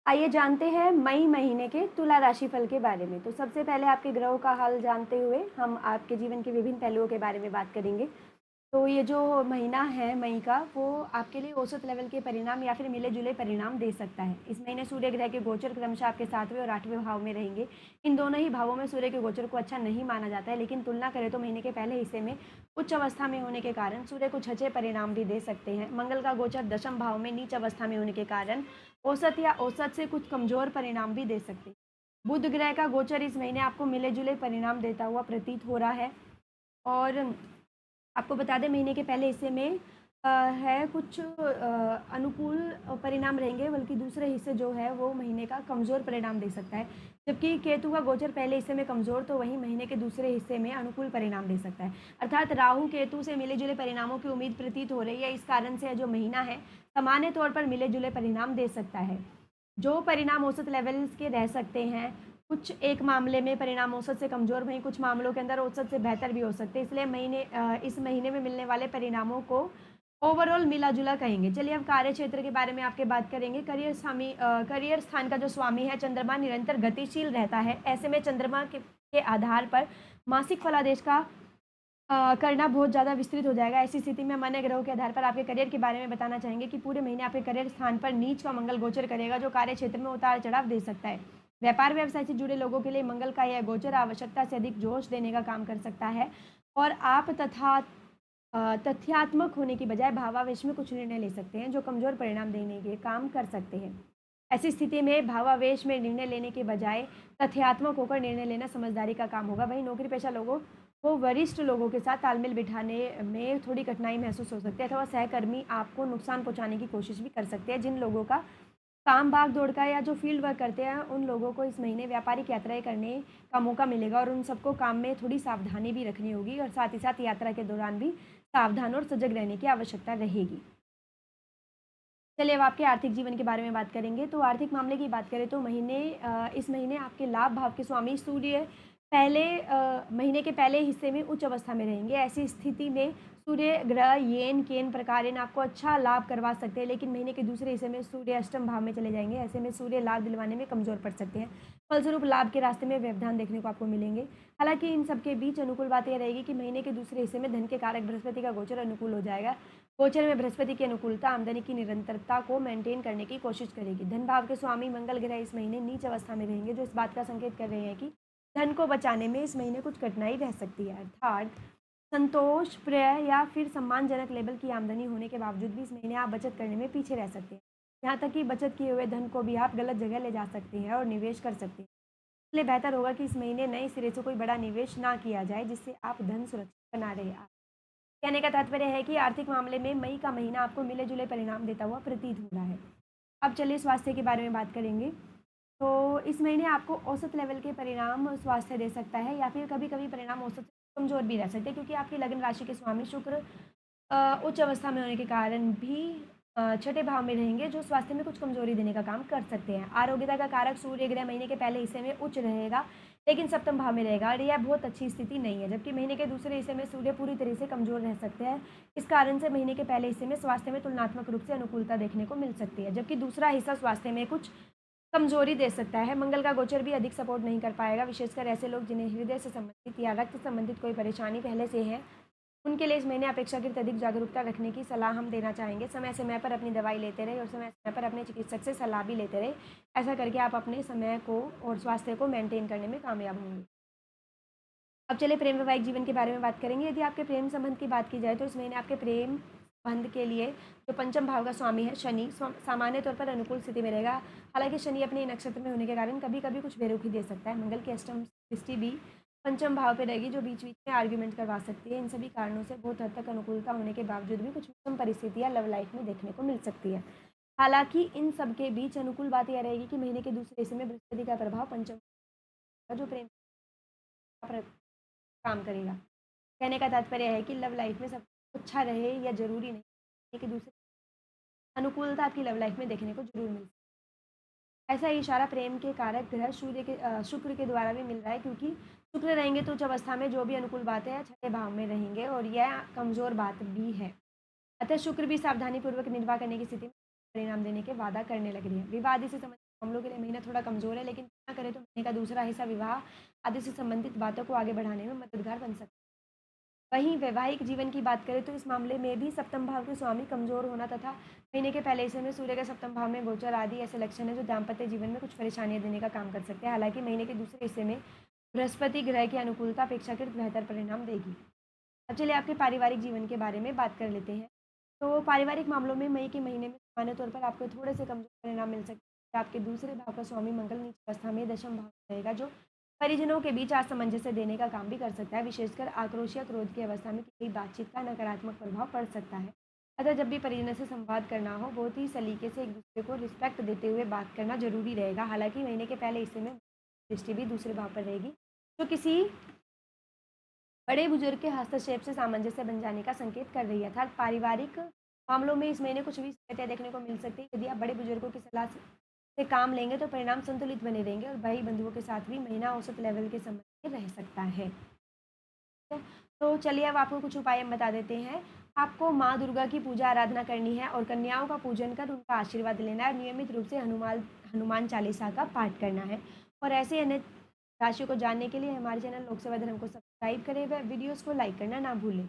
आइए जानते हैं मई महीने के तुला राशिफल के बारे में। तो सबसे पहले आपके ग्रहों का हाल जानते हुए हम आपके जीवन के विभिन्न पहलुओं के बारे में बात करेंगे। तो ये जो महीना है मई का, वो आपके लिए औसत लेवल के परिणाम या फिर मिले-जुले परिणाम दे सकता है। इस महीने सूर्य ग्रह के गोचर क्रमशः आपके 7वें और 8वें भाव में रहेंगे। इन दोनों ही भावों में सूर्य के गोचर को अच्छा नहीं माना जाता है, लेकिन तुलना करें तो महीने के पहले हिस्से में उच्च अवस्था में होने के कारण सूर्य कुछ अच्छे परिणाम भी दे सकते हैं। मंगल का गोचर दशम भाव में नीच अवस्था में होने के कारण औसत या औसत से कुछ कमजोर परिणाम भी दे सकते हैं। बुध ग्रह का गोचर इस महीने आपको मिले-जुले परिणाम देता हुआ प्रतीत हो रहा है। और आपको बता दें महीने के पहले हिस्से में है कुछ अनुकूल परिणाम रहेंगे, बल्कि दूसरे हिस्से जो है वो महीने का कमज़ोर परिणाम दे सकता है। जबकि केतु का गोचर पहले हिस्से में कमज़ोर, तो वहीं महीने के दूसरे हिस्से में अनुकूल परिणाम दे सकता है। अर्थात राहु केतु से मिले-जुले परिणामों की उम्मीद प्रतीत हो रही है। इस कारण से जो महीना है सामान्य तौर पर मिले-जुले परिणाम दे सकता है। जो परिणाम औसत लेवल्स के रह सकते हैं, कुछ एक मामले में परिणाम औसत से कमज़ोर, वहीं कुछ मामलों के अंदर औसत से बेहतर भी हो सकते हैं। इसलिए इस महीने में मिलने वाले परिणामों को ओवरऑल मिला-जुला कहेंगे। चलिए अब कार्य क्षेत्र के बारे में आपके बात करेंगे। करियर स्थान का जो स्वामी है चंद्रमा निरंतर गतिशील रहता है। ऐसे में चंद्रमा के आधार पर मासिक फलादेश का करना बहुत ज़्यादा विस्तृत हो जाएगा। ऐसी स्थिति में हम अन्य ग्रहों के आधार पर आपके करियर के बारे में बताना चाहेंगे कि पूरे महीने आपके करियर स्थान पर नीच का मंगल गोचर करेगा, जो कार्य क्षेत्र में उतार चढ़ाव दे सकता है। व्यापार व्यवसाय से जुड़े लोगों के लिए मंगल का यह गोचर आवश्यकता से अधिक जोश देने का काम कर सकता है, और आप तथ्यात्मक होने की बजाय भावावेश में कुछ निर्णय ले सकते हैं, जो कमजोर परिणाम देने के काम कर सकते हैं। ऐसी स्थिति में भावावेश में निर्णय लेने के बजाय तथ्यात्मक होकर निर्णय लेना समझदारी का काम होगा। वहीं नौकरी पेशा लोगों को वरिष्ठ लोगों के साथ तालमेल बिठाने में थोड़ी कठिनाई महसूस हो सकती है, अथवा सहकर्मी आपको नुकसान पहुंचाने की कोशिश भी कर सकते हैं। जिन लोगों का काम भाग दौड़ का या जो फील्ड वर्क करते हैं, उन लोगों को इस महीने व्यापारिक यात्राएं करने का मौका मिलेगा, और उन सबको काम में थोड़ी सावधानी भी रखनी होगी, और साथ ही साथ यात्रा के दौरान भी सावधान और सजग रहने की आवश्यकता रहेगी। चलिए अब आपके आर्थिक जीवन के बारे में बात करेंगे। तो आर्थिक मामले की बात करें तो इस महीने आपके लाभ भाव के स्वामी सूर्य महीने के पहले हिस्से में उच्च अवस्था में रहेंगे। ऐसी स्थिति में सूर्य ग्रह येन केन प्रकार आपको अच्छा लाभ करवा सकते हैं, लेकिन महीने के दूसरे हिस्से में सूर्य अष्टम भाव में चले जाएंगे। ऐसे में सूर्य लाभ दिलवाने में कमजोर पड़ सकते हैं। फलस्वरूप लाभ के रास्ते में व्यवधान देखने को आपको मिलेंगे। हालांकि इन सबके बीच अनुकूल बात यह रहेगी कि महीने के दूसरे हिस्से में धन के कारक बृहस्पति का गोचर अनुकूल हो जाएगा। गोचर में बृहस्पति की अनुकूलता आमदनी की निरंतरता को मेंटेन करने की कोशिश करेगी। धन भाव के स्वामी मंगल ग्रह इस महीने नीच अवस्था में रहेंगे, जो इस बात का संकेत कर रहे हैं कि धन को बचाने में इस महीने कुछ कठिनाई रह सकती है। अर्थात संतोष प्रिय या फिर सम्मानजनक लेवल की आमदनी होने के बावजूद भी इस महीने आप बचत करने में पीछे रह सकते हैं। यहाँ तक कि बचत किए हुए धन को भी आप गलत जगह ले जा सकते हैं और निवेश कर सकते हैं। इसलिए बेहतर होगा कि इस महीने नए सिरे से कोई बड़ा निवेश ना किया जाए, जिससे आप धन सुरक्षित बना रहे। कहने का तात्पर्य है कि आर्थिक मामले में मई का महीना आपको मिले जुले परिणाम देता हुआ प्रतीत हो रहा है। अब चलिए स्वास्थ्य के बारे में बात करेंगे। तो इस महीने आपको औसत लेवल के परिणाम स्वास्थ्य दे सकता है, या फिर कभी कभी परिणाम औसत से कमजोर भी रह सकते हैं, क्योंकि आपकी लग्न राशि के स्वामी शुक्र उच्च अवस्था में होने के कारण भी छठे भाव में रहेंगे, जो स्वास्थ्य में कुछ कमजोरी देने का काम कर सकते हैं। आरोग्यता का कारक सूर्य ग्रह महीने के पहले हिस्से में उच्च रहेगा, लेकिन सप्तम भाव में रहेगा, और यह बहुत अच्छी स्थिति नहीं है। जबकि महीने के दूसरे हिस्से में सूर्य पूरी तरह से कमजोर रह सकते हैं। इस कारण से महीने के पहले हिस्से में स्वास्थ्य में तुलनात्मक रूप से अनुकूलता देखने को मिल सकती है, जबकि दूसरा हिस्सा स्वास्थ्य में कुछ कमजोरी दे सकता है। मंगल का गोचर भी अधिक सपोर्ट नहीं कर पाएगा, विशेषकर ऐसे लोग जिन्हें हृदय से संबंधित या रक्त संबंधित कोई परेशानी पहले से है। उनके लिए इस महीने अपेक्षाकृत अधिक जागरूकता रखने की सलाह हम देना चाहेंगे। समय समय पर अपनी दवाई लेते रहे और समय समय पर अपने चिकित्सक से सलाह भी लेते रहे। ऐसा करके आप अपने समय को और स्वास्थ्य को मेंटेन करने में कामयाब होंगे। अब चलिए प्रेम वैवाहिक जीवन के बारे में बात करेंगे। यदि आपके प्रेम संबंध की बात की जाए तो इस महीने आपके प्रेम संबंध के लिए जो पंचम भाव का स्वामी है शनि, सामान्य तौर पर अनुकूल स्थिति में रहेगा। हालांकि शनि अपने नक्षत्र में होने के कारण कभी कभी कुछ बेरुखी दे सकता है। मंगल की अष्टम दृष्टि भी पंचम भाव पे रहेगी, जो बीच बीच में आर्ग्यूमेंट करवा सकती है। इन सभी कारणों से बहुत हद तक अनुकूलता होने के बावजूद भी कुछ विषम परिस्थितियां लव लाइफ में देखने को मिल सकती है। हालांकि इन सब के बीच अनुकूल बात यह रहेगी कि महीने के दूसरे हिस्से में बृहस्पति का प्रभाव पंचम का जो प्रेम काम करेगा। कहने का तात्पर्य है कि लव लाइफ में सब अच्छा रहे या ज़रूरी नहीं कि दूसरे अनुकूलता आपकी लव लाइफ में देखने को ज़रूर मिलती है। ऐसा इशारा प्रेम के कारक ग्रह शुक्र के द्वारा भी मिल रहा है, क्योंकि शुक्र रहेंगे तो उच्च अवस्था में जो भी अनुकूल बातें हैं छठे भाव में रहेंगे, और यह कमज़ोर बात भी है। अतः शुक्र भी सावधानी पूर्वक निर्वाह करने की स्थिति में परिणाम देने के वादा करने लग रही है। विवाद से मामलों के लिए महीना थोड़ा कमज़ोर है, लेकिन ना करें तो महीने का दूसरा हिस्सा विवाह आदि से संबंधित बातों को आगे बढ़ाने में मददगार बन सकता है। वहीं वैवाहिक जीवन की बात करें तो इस मामले में भी सप्तम भाव के स्वामी कमज़ोर होना तथा महीने के पहले हिस्से में सूर्य के सप्तम भाव में गोचर आदि ऐसे लक्षण हैं जो दाम्पत्य जीवन में कुछ परेशानियां देने का काम कर सकते हैं। हालांकि महीने के दूसरे हिस्से में बृहस्पति ग्रह की अनुकूलता अपेक्षाकृत बेहतर परिणाम देगी। अब चलिए आपके पारिवारिक जीवन के बारे में बात कर लेते हैं। तो पारिवारिक मामलों में मई के महीने में सामान्य तौर पर आपको थोड़े से कमज़ोर परिणाम मिल सकते हैं। आपके दूसरे भाव का स्वामी मंगल नीच अवस्था में दशम भाव में रहेगा, जो परिजनों के बीच असमंजस्य देने का काम भी कर सकता है। विशेषकर आक्रोश या क्रोध की अवस्था में किसी बातचीत का नकारात्मक प्रभाव पड़ सकता है। अतः जब भी परिजनों से संवाद करना हो, बहुत ही सलीके से एक दूसरे को रिस्पेक्ट देते हुए बात करना जरूरी रहेगा। हालांकि महीने के पहले हिस्से में दृष्टि भी दूसरे भाव पर रहेगी, जो किसी बड़े बुजुर्ग के हस्तक्षेप से सामंजस्य बन जाने का संकेत कर रही है। अर्थात पारिवारिक मामलों में इस महीने कुछ भी समस्या देखने को मिल सकती है। यदि आप बड़े बुजुर्गों की सलाह से काम लेंगे तो परिणाम संतुलित बने रहेंगे और भाई बंधुओं के साथ भी महीना औसत लेवल के संबंध में रह सकता है। तो चलिए अब आपको कुछ उपाय हम बता देते हैं। आपको माँ दुर्गा की पूजा आराधना करनी है और कन्याओं का पूजन कर उनका आशीर्वाद लेना है। नियमित रूप से हनुमान चालीसा का पाठ करना है। और ऐसे अन्य राशियों को जानने के लिए हमारे चैनल लोक सेवा धर्म को सब्सक्राइब करें व वीडियोस को लाइक करना ना भूलें।